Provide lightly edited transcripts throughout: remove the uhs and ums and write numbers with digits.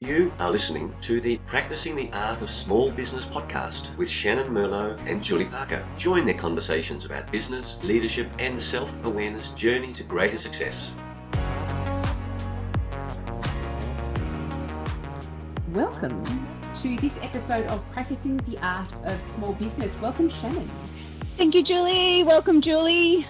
You are listening to the Practicing the Art of Small Business podcast with Shannyn Merlo and Julie Parker. Join their conversations about business, leadership, and the self-awareness journey to greater success. Welcome to this episode of Practicing the Art of Small Business. Welcome, Shannyn. Thank you, Julie. Welcome, Julie.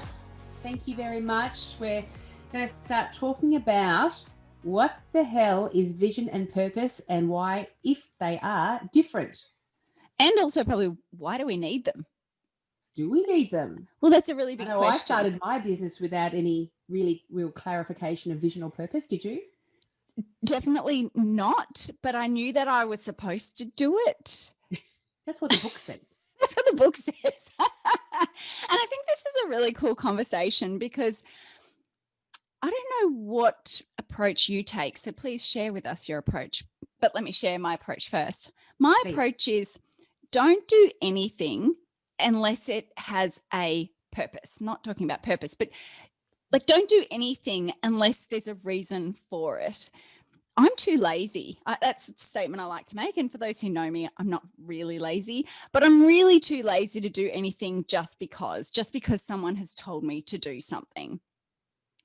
Thank you very much. We're going to start talking about what the hell is vision and purpose and why, if they are different. And also probably, why do we need them? Do we need them? Well, that's a really big question. I started my business without any really real clarification of vision or purpose. Did you? Definitely not, but I knew that I was supposed to do it. That's what the book said. That's what the book says. And I think this is a really cool conversation because I don't know what approach you take, so please share with us your approach. But let me share my approach first. My approach is don't do anything unless it has a purpose. Not talking about purpose, but like don't do anything unless there's a reason for it. I'm too lazy. That's a statement I like to make. And for those who know me, I'm not really lazy, but I'm really too lazy to do anything just because someone has told me to do something.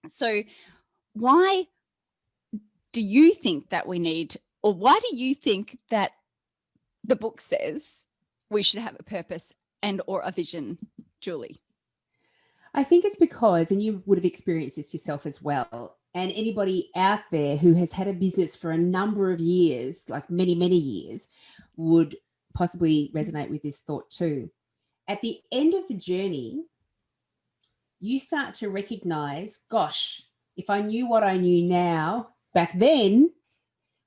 So why do you think that we need, or why do you think that the book says we should have a purpose and or a vision, Julie? I think it's because, and you would have experienced this yourself as well, and anybody out there who has had a business for a number of years, like many, many years, would possibly resonate with this thought too. At the end of the journey, you start to recognize, gosh, if I knew what I knew now back then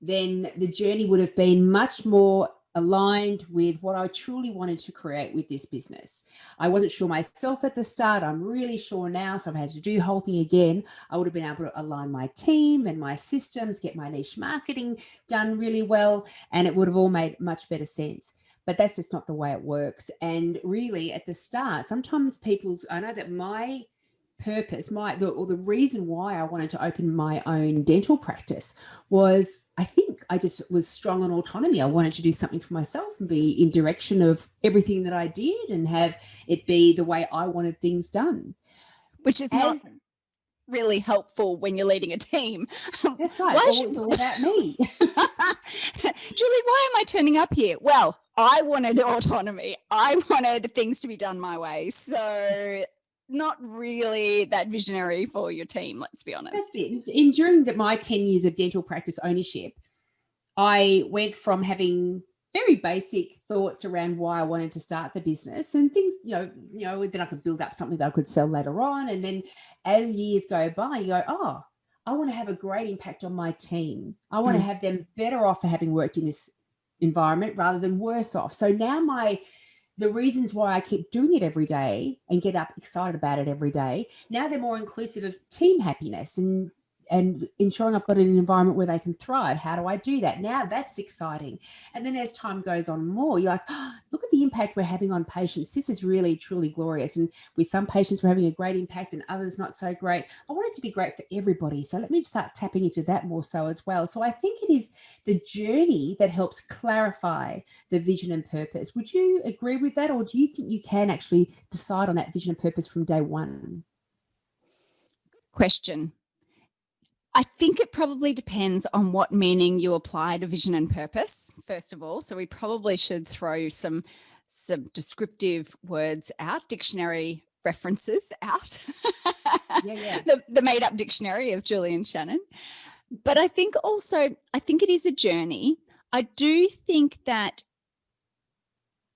the journey would have been much more aligned with what I truly wanted to create with this business. I wasn't sure myself at the start. I'm really sure now. So I've had to do the whole thing again. I would have been able to align my team and my systems, get my niche marketing done really well, and it would have all made much better sense. But that's just not the way it works. And really at the start, sometimes I know that my purpose, the reason why I wanted to open my own dental practice was, I think I just was strong on autonomy. I wanted to do something for myself and be in direction of everything that I did and have it be the way I wanted things done. Which is not really helpful when you're leading a team. That's right. It's all about me. Julie, why am I turning up here? Well, I wanted autonomy. I wanted things to be done my way. So not really that visionary for your team, let's be honest. That's it. During my 10 years of dental practice ownership, I went from having very basic thoughts around why I wanted to start the business and things, then I could build up something that I could sell later on. And then as years go by, you go, oh, I want to have a great impact on my team. I want to have them better off for having worked in this environment rather than worse off. So now the reasons why I keep doing it every day and get up excited about it every day, now they're more inclusive of team happiness and ensuring I've got an environment where they can thrive. How do I do that? Now that's exciting. And then as time goes on more, you're like, oh, look at the impact we're having on patients. This is really, truly glorious. And with some patients, we're having a great impact and others not so great. I want it to be great for everybody. So let me start tapping into that more so as well. So I think it is the journey that helps clarify the vision and purpose. Would you agree with that? Or do you think you can actually decide on that vision and purpose from day one? Question. I think it probably depends on what meaning you apply to vision and purpose, first of all. So we probably should throw some descriptive words out, dictionary references out. Yeah. The made-up dictionary of Julie and Shannyn. But I think it is a journey. I do think that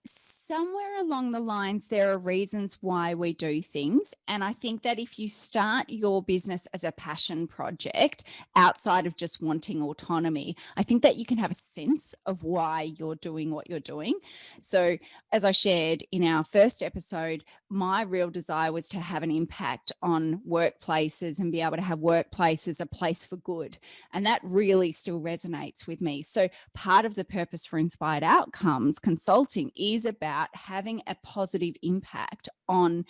somewhere along the lines, there are reasons why we do things. And I think that if you start your business as a passion project outside of just wanting autonomy, I think that you can have a sense of why you're doing what you're doing. So as I shared in our first episode, my real desire was to have an impact on workplaces and be able to have workplaces a place for good. And that really still resonates with me. So part of the purpose for Inspired Outcomes Consulting is about having a positive impact on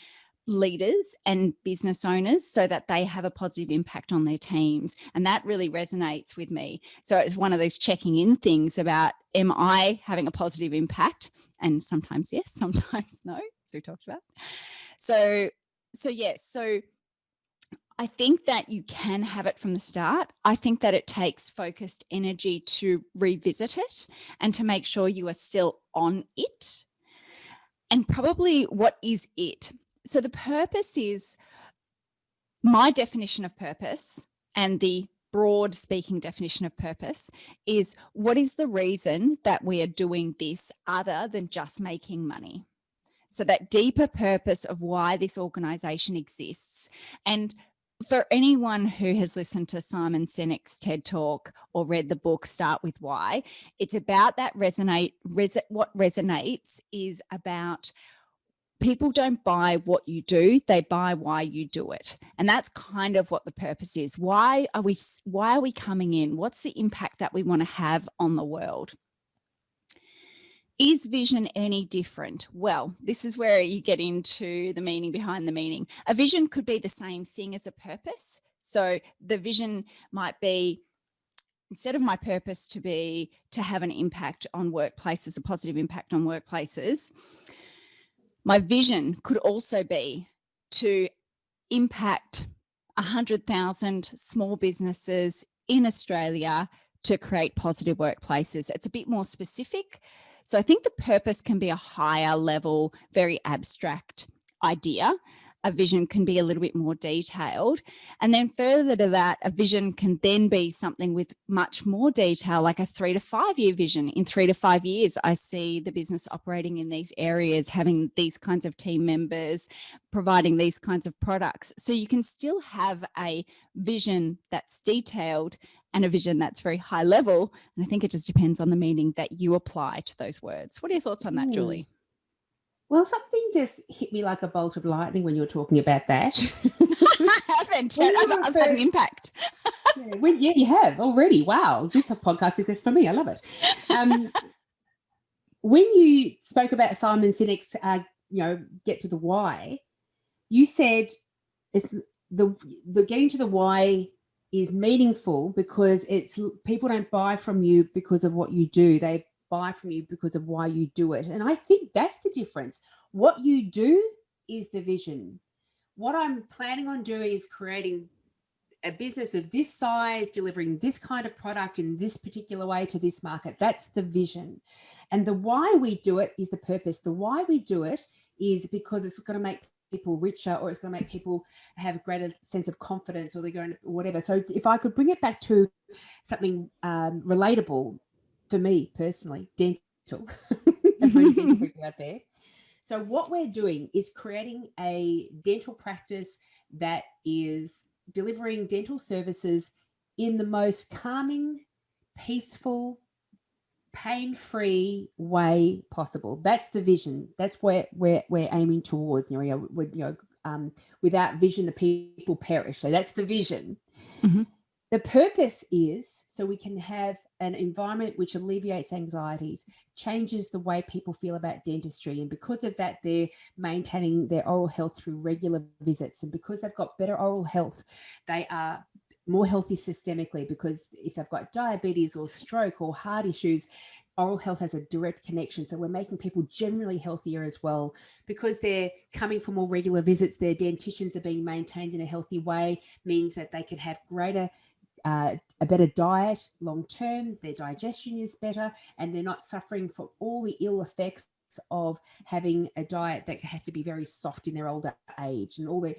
leaders and business owners so that they have a positive impact on their teams. And that really resonates with me. So it's one of those checking in things about, am I having a positive impact? And sometimes yes, sometimes no, as we talked about. So yes. So I think that you can have it from the start. I think that it takes focused energy to revisit it and to make sure you are still on it. And probably what is it? So the purpose is, my definition of purpose, and the broad speaking definition of purpose is, what is the reason that we are doing this other than just making money? So that deeper purpose of why this organization exists. And for anyone who has listened to Simon Sinek's TED Talk or read the book Start With Why, it's about that what resonates is about, people don't buy what you do, they buy why you do it. And that's kind of what the purpose is. Why are we coming in? What's the impact that we want to have on the world? Is vision any different? Well, this is where you get into the meaning behind the meaning. A vision could be the same thing as a purpose. So the vision might be, instead of my purpose to be to have an impact on workplaces, a positive impact on workplaces, my vision could also be to impact 100,000 small businesses in Australia to create positive workplaces. It's a bit more specific. So I think the purpose can be a higher level, very abstract idea. A vision can be a little bit more detailed. And then further to that, a vision can then be something with much more detail, like a 3 to 5 year vision. In 3 to 5 years, I see the business operating in these areas, having these kinds of team members, providing these kinds of products. So you can still have a vision that's detailed and a vision that's very high level. And I think it just depends on the meaning that you apply to those words. What are your thoughts on that, Julie? Well, something just hit me like a bolt of lightning when you were talking about that. I've had an impact. Yeah, you have already. Wow, this podcast is just for me. I love it. When you spoke about Simon Sinek's, get to the why, you said it's the getting to the why is meaningful because it's people don't buy from you because of what you do. They buy from you because of why you do it. And I think that's the difference. What you do is the vision. What I'm planning on doing is creating a business of this size, delivering this kind of product in this particular way to this market. That's the vision. And the why we do it is the purpose. The why we do it is because it's going to make people richer, or it's going to make people have a greater sense of confidence, or they're going to whatever. So if I could bring it back to something relatable for me personally, dental. I've many dental people out there. So what we're doing is creating a dental practice that is delivering dental services in the most calming, peaceful, pain-free way possible. That's the vision. That's where we're aiming towards. Without vision, the people perish. So that's the vision. Mm-hmm. The purpose is so we can have an environment which alleviates anxieties, changes the way people feel about dentistry. And because of that, they're maintaining their oral health through regular visits. And because they've got better oral health, they are more healthy systemically, because if they've got diabetes or stroke or heart issues, oral health has a direct connection. So we're making people generally healthier as well. Because they're coming for more regular visits, their dentitions are being maintained in a healthy way, means that they can have a better diet long term, their digestion is better, and they're not suffering from all the ill effects of having a diet that has to be very soft in their older age, and all the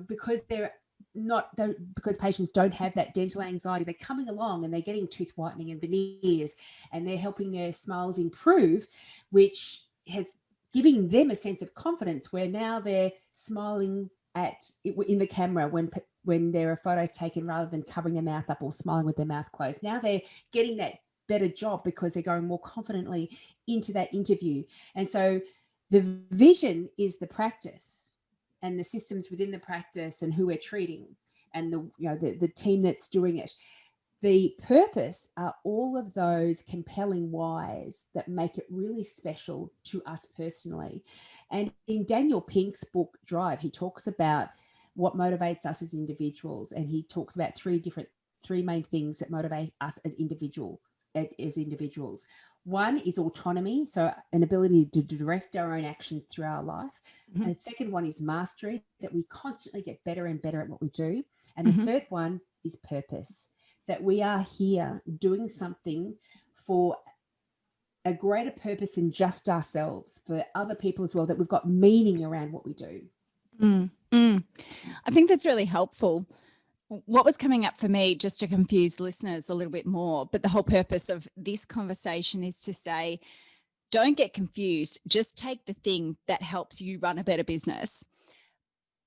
because they're not, because patients don't have that dental anxiety, they're coming along and they're getting tooth whitening and veneers, and they're helping their smiles improve, which has giving them a sense of confidence where now they're smiling in the camera when there are photos taken, rather than covering their mouth up or smiling with their mouth closed. Now they're getting that better job because they're going more confidently into that interview. And so the vision is the practice and the systems within the practice and who we're treating and the team that's doing it. The purpose are all of those compelling whys that make it really special to us personally. And in Daniel Pink's book, Drive, he talks about what motivates us as individuals. And he talks about three main things that motivate us as individuals. One is autonomy, so an ability to direct our own actions through our life. And the second one is mastery, that we constantly get better and better at what we do. And the third one is purpose, that we are here doing something for a greater purpose than just ourselves, for other people as well, that we've got meaning around what we do. I think that's really helpful. What was coming up for me, just to confuse listeners a little bit more, but the whole purpose of this conversation is to say, don't get confused. Just take the thing that helps you run a better business.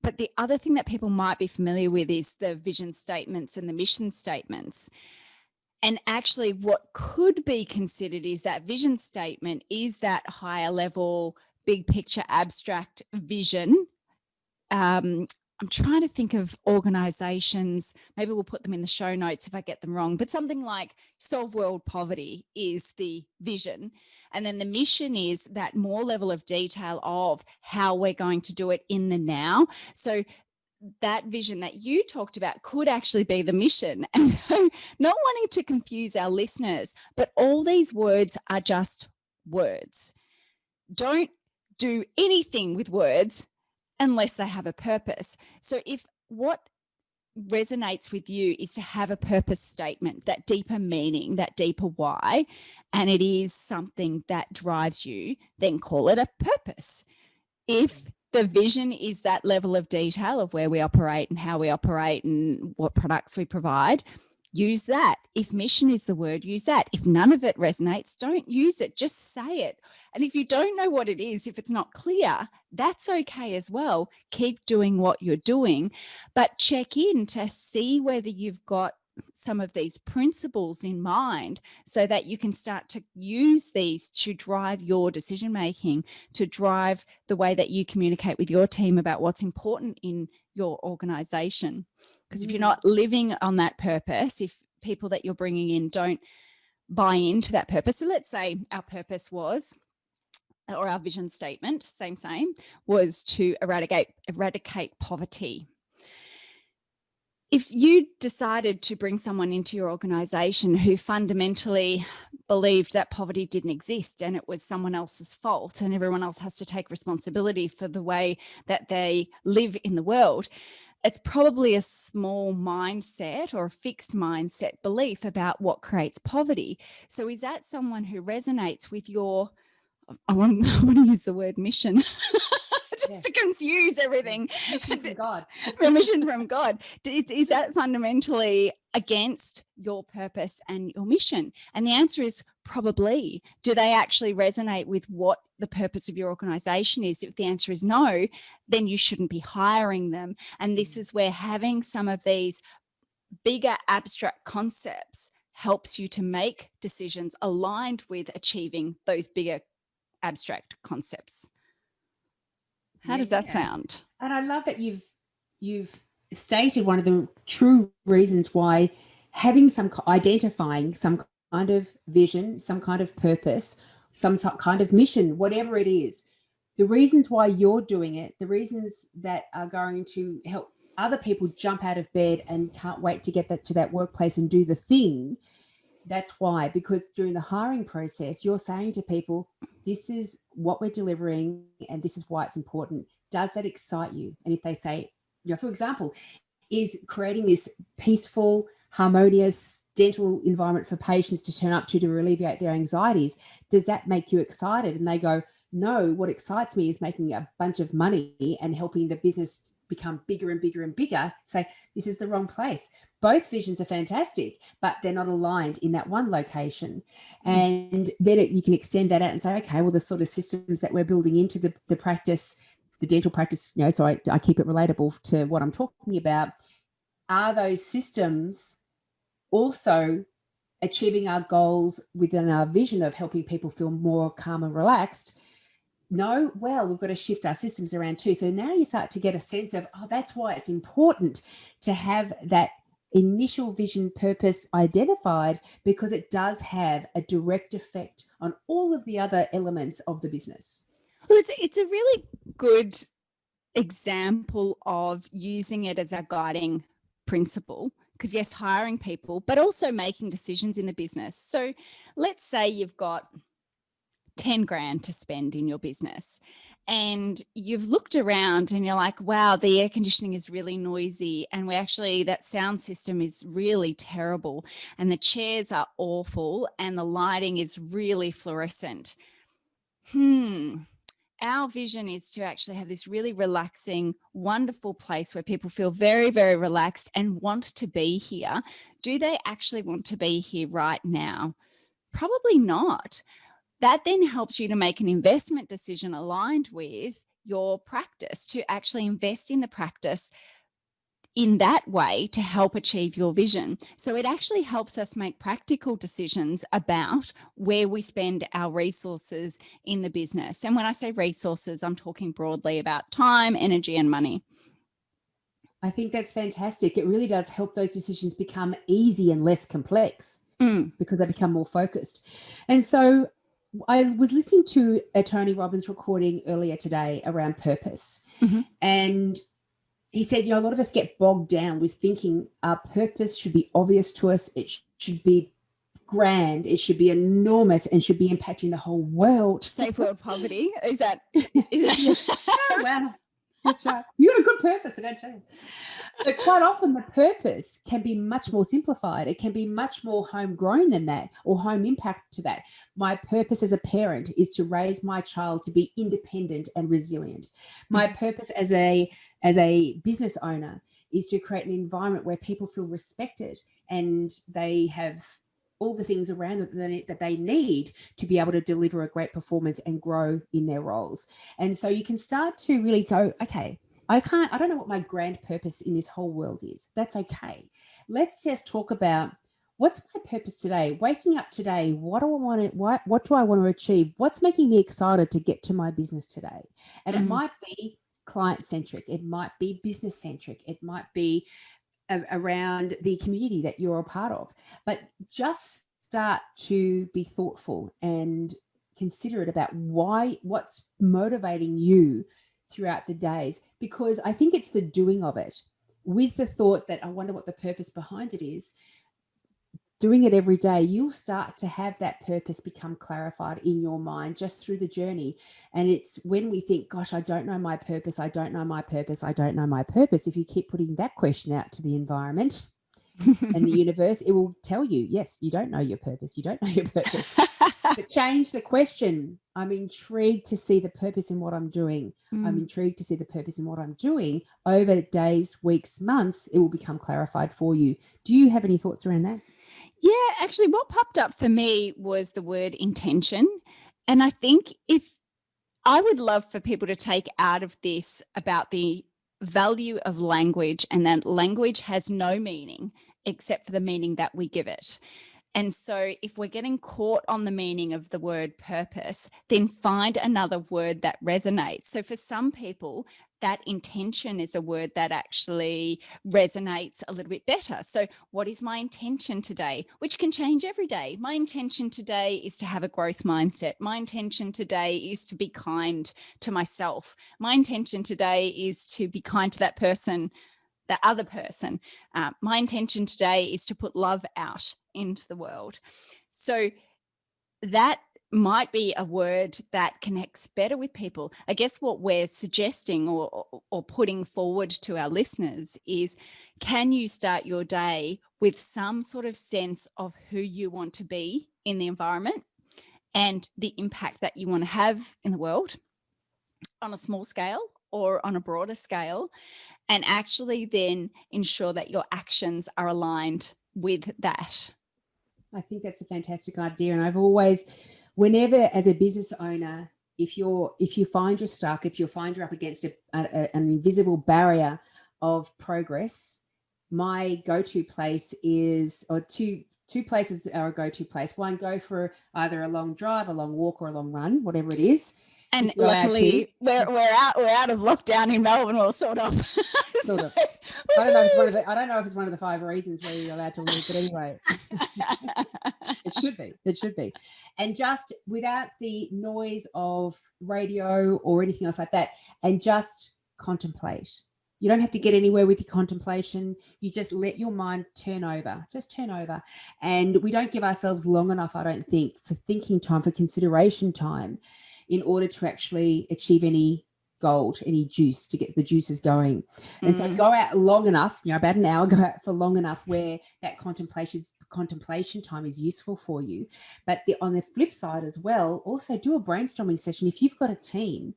But the other thing that people might be familiar with is the vision statements and the mission statements. And actually what could be considered is that vision statement is that higher level, big picture, abstract vision. I'm trying to think of organizations, maybe we'll put them in the show notes if I get them wrong, but something like solve world poverty is the vision. And then the mission is that more level of detail of how we're going to do it in the now. So that vision that you talked about could actually be the mission. And so not wanting to confuse our listeners, but all these words are just words. Don't do anything with words unless they have a purpose. So if what resonates with you is to have a purpose statement, that deeper meaning, that deeper why, and it is something that drives you, then call it a purpose. If the vision is that level of detail of where we operate and how we operate and what products we provide, use that. If mission is the word, use that. If none of it resonates, don't use it, just say it. And if you don't know what it is, if it's not clear, that's okay as well. Keep doing what you're doing, but check in to see whether you've got some of these principles in mind so that you can start to use these to drive your decision making, to drive the way that you communicate with your team about what's important in your organization. Because if you're not living on that purpose, if people that you're bringing in don't buy into that purpose, so let's say our purpose was, or our vision statement, same, was to eradicate poverty. If you decided to bring someone into your organization who fundamentally believed that poverty didn't exist and it was someone else's fault and everyone else has to take responsibility for the way that they live in the world, it's probably a small mindset or a fixed mindset belief about what creates poverty. So is that someone who resonates with your, I want to use the word mission, just to confuse everything. Mission from God. A mission from God. Is that fundamentally against your purpose and your mission? And the answer is probably. Do they actually resonate with what the purpose of your organization is? If the answer is no, then you shouldn't be hiring them. And this is where having some of these bigger abstract concepts helps you to make decisions aligned with achieving those bigger abstract concepts. How does that sound? And I love that you've stated one of the true reasons why having identifying some kind of vision, some kind of purpose, some kind of mission, whatever it is, the reasons why you're doing it, the reasons that are going to help other people jump out of bed and can't wait to get to that workplace and do the thing. That's why, because during the hiring process, you're saying to people, this is what we're delivering and this is why it's important. Does that excite you? And if they say, for example, is creating this peaceful, harmonious dental environment for patients to turn up to alleviate their anxieties, does that make you excited? And they go, no, what excites me is making a bunch of money and helping the business become bigger and bigger and bigger. Say, this is the wrong place. Both visions are fantastic, but they're not aligned in that one location. And then you can extend that out and say, okay, well, the sort of systems that we're building into the practice, the dental practice, so I keep it relatable to what I'm talking about. Are those systems also achieving our goals within our vision of helping people feel more calm and relaxed? No, well, we've got to shift our systems around too. So now you start to get a sense of, that's why it's important to have that initial vision purpose identified, because it does have a direct effect on all of the other elements of the business. Well, it's a really good example of using it as our guiding principle, because yes, hiring people, but also making decisions in the business. So let's say you've got 10 grand to spend in your business and you've looked around and you're like, wow, the air conditioning is really noisy, and that sound system is really terrible, and the chairs are awful, and the lighting is really fluorescent. Our vision is to actually have this really relaxing, wonderful place where people feel very, very relaxed and want to be here. Do they actually want to be here right now? Probably not. That then helps you to make an investment decision aligned with your practice, to actually invest in the practice in that way to help achieve your vision. So it actually helps us make practical decisions about where we spend our resources in the business. And when I say resources, I'm talking broadly about time, energy, and money. I think that's fantastic. It really does help those decisions become easy and less complex because they become more focused. And so I was listening to a Tony Robbins recording earlier today around purpose. And he said, a lot of us get bogged down with thinking our purpose should be obvious to us. It should be grand. It should be enormous and should be impacting the whole world. Save world poverty. Is that? Oh, wow. That's right. You got a good purpose, I don't tell you. But quite often the purpose can be much more simplified. It can be much more homegrown than that, or home impact to that. My purpose as a parent is to raise my child to be independent and resilient. My purpose as a business owner is to create an environment where people feel respected and they have all the things around that they need to be able to deliver a great performance and grow in their roles. And so you can start to really go, okay, I don't know what my grand purpose in this whole world is. That's okay. Let's just talk about, what's my purpose today? Waking up today, what do I want to achieve? What's making me excited to get to my business today? And it might be client-centric. It might be business-centric. It might be around the community that you're a part of, but just start to be thoughtful and considerate about what's motivating you throughout the days, because I think it's the doing of it with the thought that I wonder what the purpose behind it is. Doing it every day, you'll start to have that purpose become clarified in your mind just through the journey. And it's when we think, gosh, I don't know my purpose, I don't know my purpose, I don't know my purpose. If you keep putting that question out to the environment and the universe, it will tell you, yes, you don't know your purpose, you don't know your purpose. But change the question. I'm intrigued to see the purpose in what I'm doing. I'm intrigued to see the purpose in what I'm doing. Over days, weeks, months, it will become clarified for you. Do you have any thoughts around that? Yeah, actually what popped up for me was the word intention. And I think I would love for people to take out of this about the value of language, and that language has no meaning except for the meaning that we give it. And so if we're getting caught on the meaning of the word purpose, then find another word that resonates. So for some people, that intention is a word that actually resonates a little bit better. So what is my intention today? Which can change every day. My intention today is to have a growth mindset. My intention today is to be kind to myself. My intention today is to be kind to that person, that other person. My intention today is to put love out into the world. So that might be a word that connects better with people. I guess what we're suggesting or putting forward to our listeners is, can you start your day with some sort of sense of who you want to be in the environment and the impact that you want to have in the world on a small scale or on a broader scale, and actually then ensure that your actions are aligned with that? I think that's a fantastic idea. And I've always, whenever as a business owner, if you find you're stuck, if you find you're up against an invisible barrier of progress, my go-to place is, or two places are a go-to place. One, go for either a long drive, a long walk, or a long run, whatever it is. And luckily we're out of lockdown in Melbourne, all sort of. sort of. I don't know if it's one of the 5 reasons where you're allowed to leave, but anyway, it should be. It should be. And just without the noise of radio or anything else like that, and just contemplate. You don't have to get anywhere with your contemplation. You just let your mind turn over. Just turn over. And we don't give ourselves long enough, I don't think, for thinking time, for consideration time, in order to actually achieve any gold, any juice, to get the juices going. And so go out long enough, about an hour, go out for long enough where that contemplation time is useful for you. But on the flip side as well, also do a brainstorming session. If you've got a team,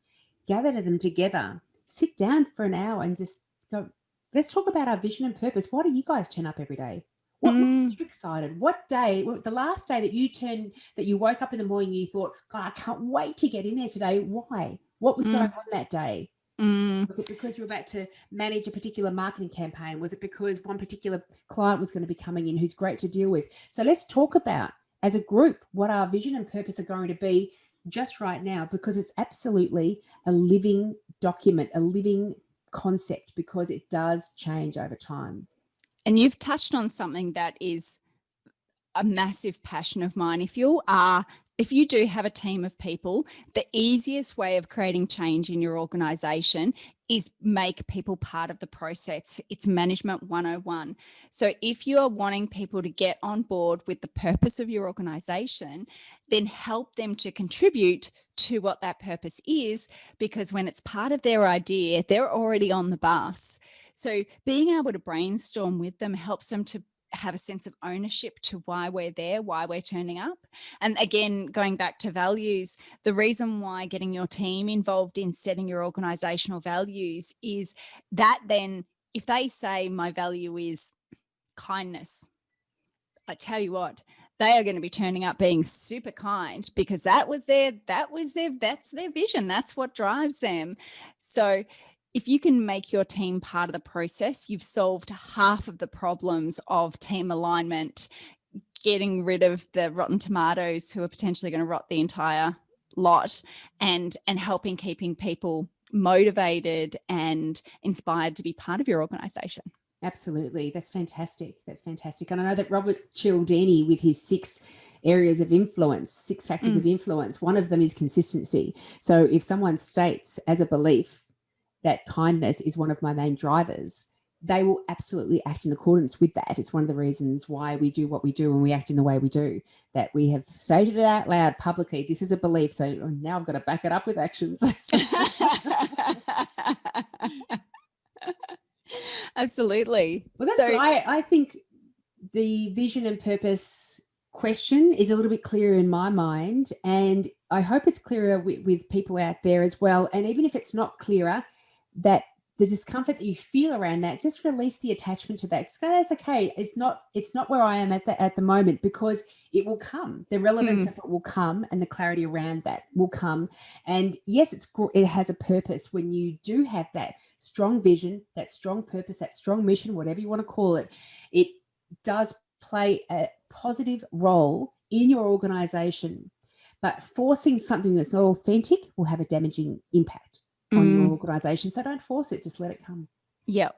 gather them together, sit down for an hour and just go, let's talk about our vision and purpose. Why do you guys turn up every day? What makes you excited? What day, the last day that you woke up in the morning and you thought, God, I can't wait to get in there today. Why? What was going on that day? Was it because you were about to manage a particular marketing campaign? Was it because one particular client was going to be coming in who's great to deal with? So let's talk about, as a group, what our vision and purpose are going to be just right now, because it's absolutely a living document, a living concept, because it does change over time. And you've touched on something that is a massive passion of mine. If you do have a team of people, the easiest way of creating change in your organization is make people part of the process. It's management 101. So if you are wanting people to get on board with the purpose of your organization, then help them to contribute to what that purpose is, because when it's part of their idea, they're already on the bus. So being able to brainstorm with them helps them to have a sense of ownership to why we're there, why we're turning up. And again, going back to values, the reason why getting your team involved in setting your organizational values is that then if they say my value is kindness, I tell you what, they are going to be turning up being super kind, because that's their vision. That's what drives them. So if you can make your team part of the process, you've solved half of the problems of team alignment, getting rid of the rotten tomatoes who are potentially going to rot the entire lot, and helping keeping people motivated and inspired to be part of your organization. Absolutely. That's fantastic. That's fantastic. And I know that Robert Cialdini, with his 6 areas of influence, 6 factors of influence, one of them is consistency. So if someone states as a belief that kindness is one of my main drivers, they will absolutely act in accordance with that. It's one of the reasons why we do what we do and we act in the way we do, that we have stated it out loud publicly. This is a belief. So now I've got to back it up with actions. Absolutely. Well, that's good. I think the vision and purpose question is a little bit clearer in my mind, and I hope it's clearer with people out there as well. And even if it's not clearer, that the discomfort that you feel around that, just release the attachment to that. Just go, that's okay. It's not where I am at the moment, because it will come. The relevance of it will come, and the clarity around that will come. And yes, it has a purpose when you do have that strong vision, that strong purpose, that strong mission, whatever you want to call it. It does play a positive role in your organization, but forcing something that's not authentic will have a damaging impact on your organization. So don't force it, just let it come. Yeah.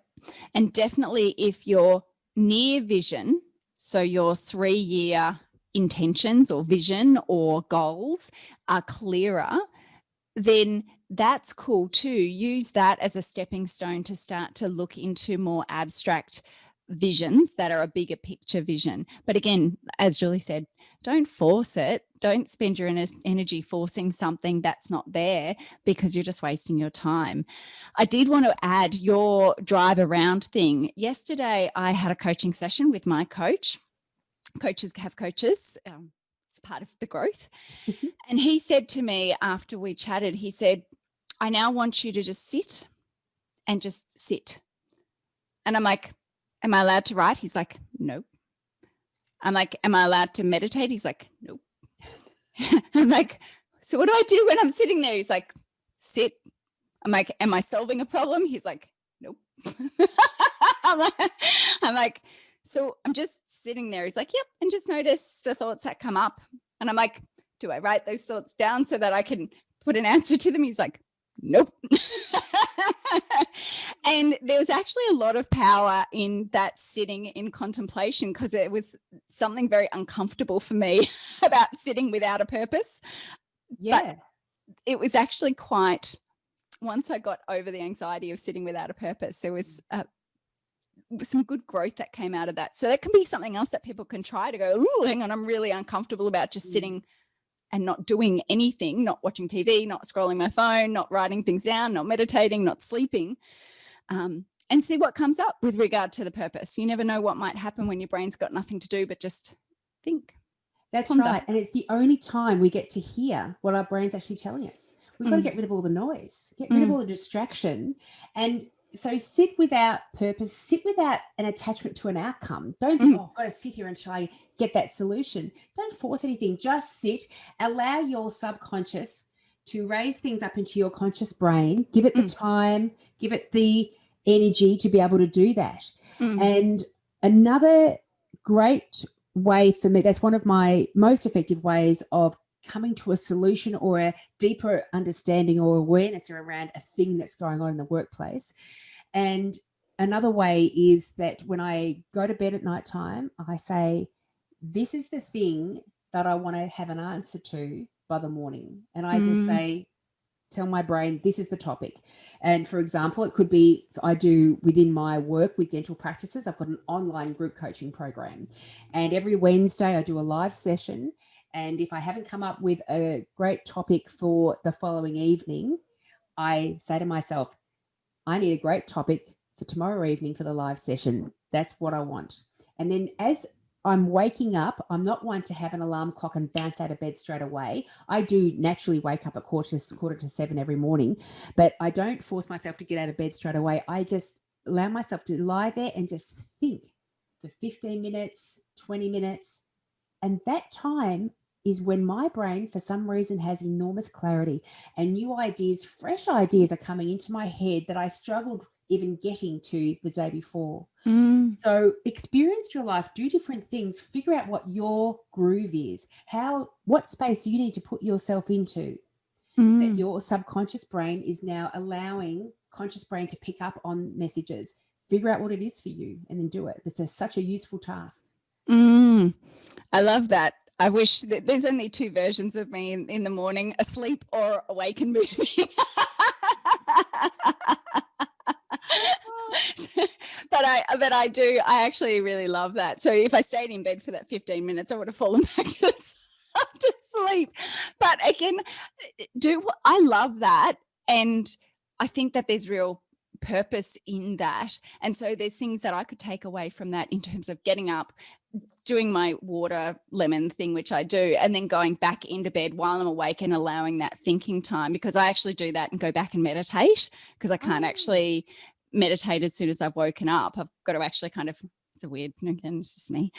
And definitely if your near vision, so your 3-year intentions or vision or goals are clearer, then that's cool too. Use that as a stepping stone to start to look into more abstract visions that are a bigger picture vision. But again, as Julie said, don't force it. Don't spend your energy forcing something that's not there, because you're just wasting your time. I did want to add your drive around thing. Yesterday, I had a coaching session with my coach. Coaches have coaches. It's part of the growth. And he said to me after we chatted, he said, I now want you to just sit and just sit. And I'm like, am I allowed to write? He's like, nope. I'm like, am I allowed to meditate? He's like, nope. I'm like, so what do I do when I'm sitting there? He's like, sit. I'm like, am I solving a problem? He's like, nope. I'm like, so I'm just sitting there. He's like, yep. And just notice the thoughts that come up. And I'm like, do I write those thoughts down so that I can put an answer to them? He's like, nope. And there was actually a lot of power in that sitting in contemplation, because it was something very uncomfortable for me about sitting without a purpose. Yeah. But it was actually quite, once I got over the anxiety of sitting without a purpose, there was some good growth that came out of that. So that can be something else that people can try to go, oh, hang on, I'm really uncomfortable about just sitting and not doing anything, not watching TV, not scrolling my phone, not writing things down, not meditating, not sleeping, and see what comes up with regard to the purpose. You never know what might happen when your brain's got nothing to do but just think. That's Ponder. right. And it's the only time we get to hear what our brain's actually telling us. We've got to get rid of all the noise, get rid of all the distraction. And so sit without purpose, sit without an attachment to an outcome. Don't think, oh, I've got to sit here until I get that solution. Don't force anything. Just sit. Allow your subconscious to raise things up into your conscious brain. Give it the time, give it the energy to be able to do that. And another great way for me, that's one of my most effective ways of coming to a solution or a deeper understanding or awareness around a thing that's going on in the workplace. And another way is that when I go to bed at night time, I say, this is the thing that I want to have an answer to by the morning. And I just say, tell my brain, this is the topic. And for example, it could be, I do within my work with dental practices, I've got an online group coaching program. And every Wednesday I do a live session. And if I haven't come up with a great topic for the following evening, I say to myself, I need a great topic for tomorrow evening for the live session. That's what I want. And then as I'm waking up, I'm not one to have an alarm clock and bounce out of bed straight away. I do naturally wake up at quarter to 7 every morning, but I don't force myself to get out of bed straight away. I just allow myself to lie there and just think for 15 minutes, 20 minutes. And that time is when my brain, for some reason, has enormous clarity and new ideas, fresh ideas are coming into my head that I struggled even getting to the day before. So experience your life, do different things, figure out what your groove is, what space you need to put yourself into. That your subconscious brain is now allowing conscious brain to pick up on messages. Figure out what it is for you and then do it. It's such a useful task. I love that. I wish that there's only two versions of me in the morning, asleep or awake and moving. But I actually really love that. So if I stayed in bed for that 15 minutes, I would have fallen back to sleep. But again, I love that. And I think that there's real purpose in that. And so there's things that I could take away from that in terms of getting up, doing my water lemon thing, which I do, and then going back into bed while I'm awake and allowing that thinking time, because I actually do that and go back and meditate, because I can't actually meditate as soon as I've woken up. I've got to actually it's a weird, again, it's just me.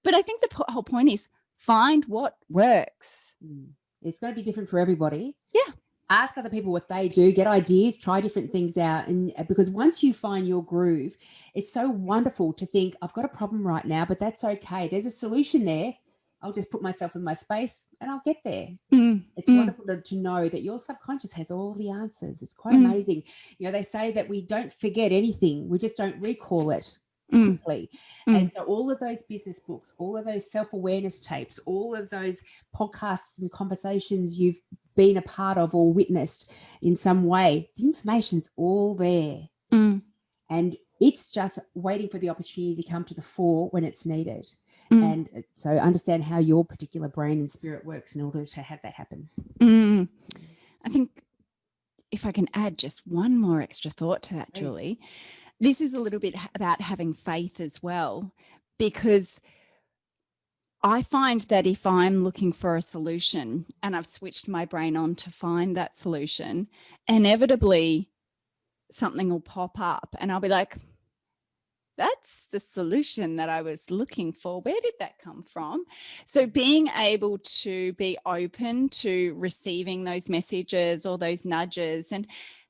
But I think the whole point is find what works. It's going to be different for everybody. Yeah. Ask other people what they do, get ideas, try different things out. And because once you find your groove, it's so wonderful to think, I've got a problem right now, but that's okay. There's a solution there. I'll just put myself in my space and I'll get there. It's wonderful to know that your subconscious has all the answers. It's quite amazing. You know, they say that we don't forget anything. We just don't recall it quickly. And so all of those business books, all of those self-awareness tapes, all of those podcasts and conversations you've been a part of or witnessed in some way, the information's all there. And it's just waiting for the opportunity to come to the fore when it's needed. And so understand how your particular brain and spirit works in order to have that happen. I think if I can add just one more extra thought to that, Julie, this is a little bit about having faith as well, because I find that if I'm looking for a solution and I've switched my brain on to find that solution, inevitably something will pop up and I'll be like, that's the solution that I was looking for. Where did that come from? So being able to be open to receiving those messages or those nudges, and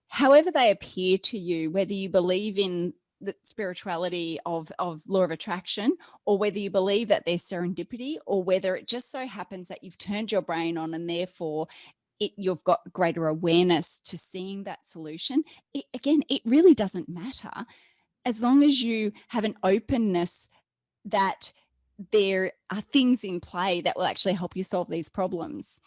however they appear to you, whether you believe in the spirituality of law of attraction, or whether you believe that there's serendipity, or whether it just so happens that you've turned your brain on and therefore you've got greater awareness to seeing that solution. It really doesn't matter as long as you have an openness that there are things in play that will actually help you solve these problems.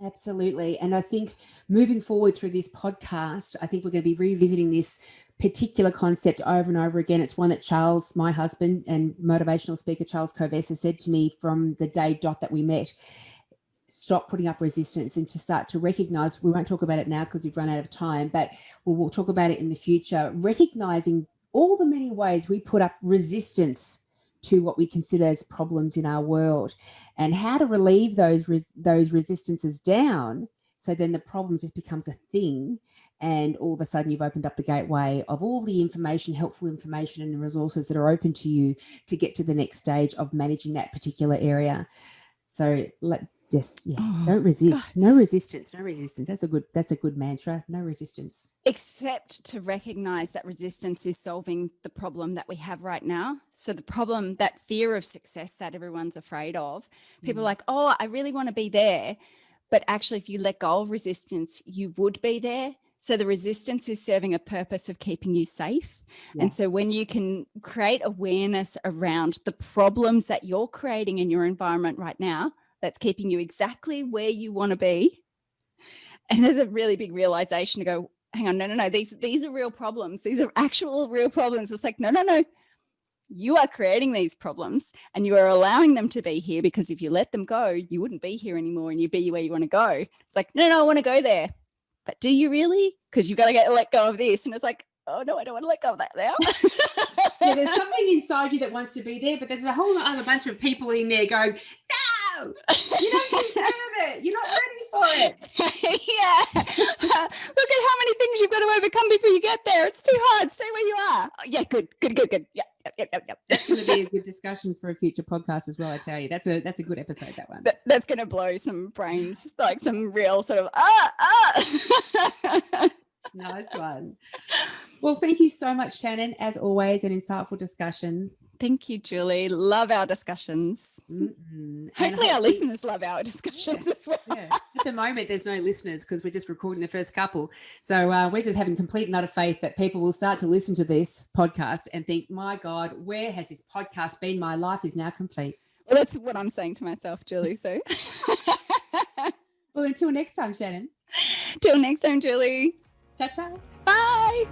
Absolutely. And I think moving forward through this podcast, I think we're going to be revisiting this particular concept over and over again. It's one that Charles, my husband and motivational speaker Charles Covessa, said to me from the day dot that we met. Stop putting up resistance and to start to recognize, we won't talk about it now because we've run out of time, but we'll talk about it in the future, recognizing all the many ways we put up resistance to what we consider as problems in our world, and how to relieve those resistances down, so then the problem just becomes a thing, and all of a sudden you've opened up the gateway of all the information, helpful information and the resources that are open to you to get to the next stage of managing that particular area. So don't resist. God. No resistance. That's a good mantra. No resistance. Except to recognize that resistance is solving the problem that we have right now. So the problem, that fear of success that everyone's afraid of, people are like, oh, I really want to be there. But actually, if you let go of resistance, you would be there. So the resistance is serving a purpose of keeping you safe. Yeah. And so when you can create awareness around the problems that you're creating in your environment right now, that's keeping you exactly where you want to be. And there's a really big realization to go, hang on, no. These are real problems. These are actual real problems. It's like, no. You are creating these problems and you are allowing them to be here, because if you let them go, you wouldn't be here anymore and you'd be where you want to go. It's like, no, I want to go there. But do you really? Because you got to let go of this. And it's like, oh no, I don't want to let go of that now. Yeah, there's something inside you that wants to be there, but there's a whole other bunch of people in there going, no, you don't deserve it. You're not ready for it. Yeah. Look at how many things you've got to overcome before you get there. It's too hard. Stay where you are. Oh, yeah, good. Yeah. That's going to be a good discussion for a future podcast as well, I tell you. That's a good episode, that one. That's going to blow some brains, like some real sort of, Nice one. Well, thank you so much, Shannyn. As always, an insightful discussion. Thank you, Julie. Love our discussions. Mm-hmm. Hopefully our listeners love our discussions as well. Yeah. At the moment, there's no listeners because we're just recording the first couple. So we're just having complete and utter faith that people will start to listen to this podcast and think, my God, where has this podcast been? My life is now complete. Well, that's what I'm saying to myself, Julie. So, well, until next time, Shannyn. Till next time, Julie. Ciao. Bye.